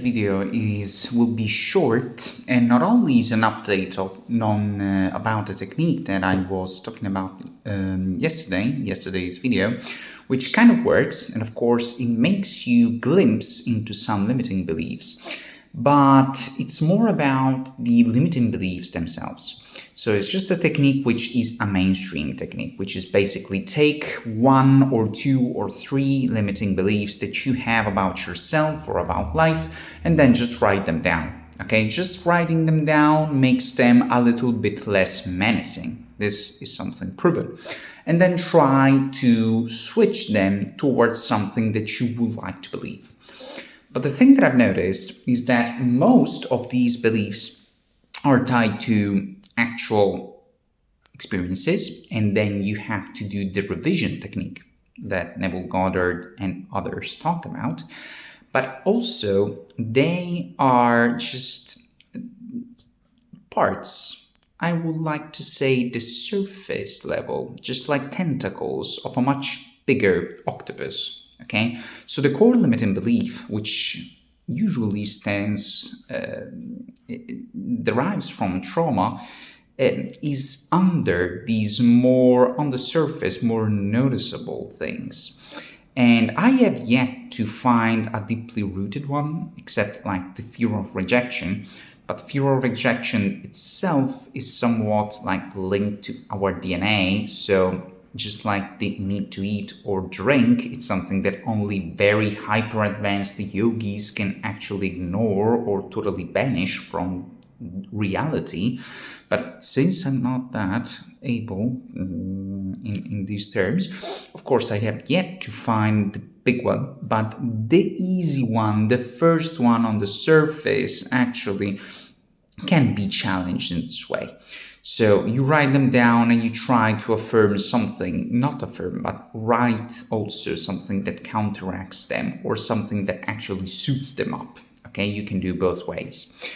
video will be short, and not only is an update of about the technique that I was talking about yesterday's video, which kind of works, and of course it makes you glimpse into some limiting beliefs, but it's more about the limiting beliefs themselves. So it's just a technique which is a mainstream technique, which is basically take 1 or 2 or 3 limiting beliefs that you have about yourself or about life, and then just write them down. Okay, just writing them down makes them a little bit less menacing. This is something proven. And then try to switch them towards something that you would like to believe. But the thing that I've noticed is that most of these beliefs are tied to actual experiences, and then you have to do the revision technique that Neville Goddard and others talk about. But also, they are just parts, I would like to say the surface level, just like tentacles of a much bigger octopus. Okay, so the core limiting belief, which usually derives from trauma, is under these more on the surface, more noticeable things. And I have yet to find a deeply rooted one, except like the fear of rejection. But fear of rejection itself is somewhat like linked to our DNA. So just like the need to eat or drink, it's something that only very hyper advanced yogis can actually ignore or totally banish from reality. But since I'm not that able in these terms, of course I have yet to find the big one, but the easy one, the first one on the surface, actually can be challenged in this way. So you write them down and you try to affirm something, not affirm, but write also something that counteracts them or something that actually suits them up. Okay, you can do both ways.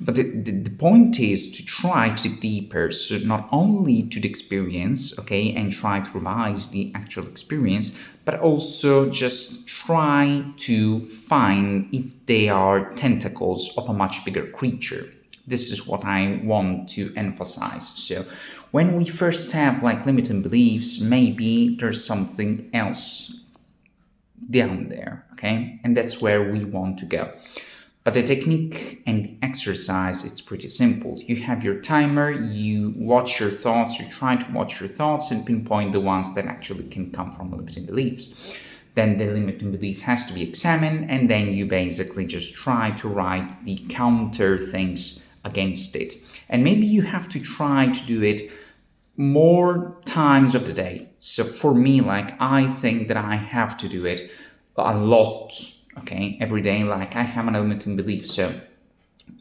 But the point is to try to dig deeper, so not only to the experience, okay, and try to revise the actual experience, but also just try to find if they are tentacles of a much bigger creature. This is what I want to emphasize. So when we first have like limiting beliefs, maybe there's something else down there, okay? And that's where we want to go. But the technique and the exercise, it's pretty simple. You have your timer, you watch your thoughts, you try to watch your thoughts and pinpoint the ones that actually can come from limiting beliefs. Then the limiting belief has to be examined, and then you basically just try to write the counter things against it. And maybe you have to try to do it more times of the day. So for me, like, I think that I have to do it a lot. Okay, every day, like I have an limiting belief, so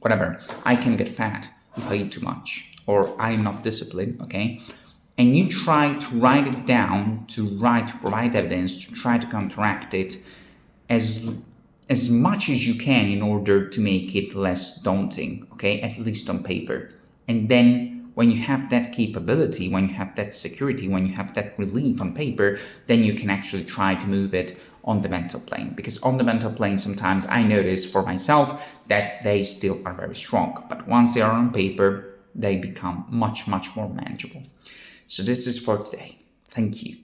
whatever, I can get fat if I eat too much, or I'm not disciplined, okay? And you try to write it down, to provide evidence, to try to counteract it as much as you can in order to make it less daunting, okay? At least on paper. And then when you have that capability, when you have that security, when you have that relief on paper, then you can actually try to move it on the mental plane. Because on the mental plane, sometimes I notice for myself that they still are very strong. But once they are on paper, they become much, much more manageable. So this is for today. Thank you.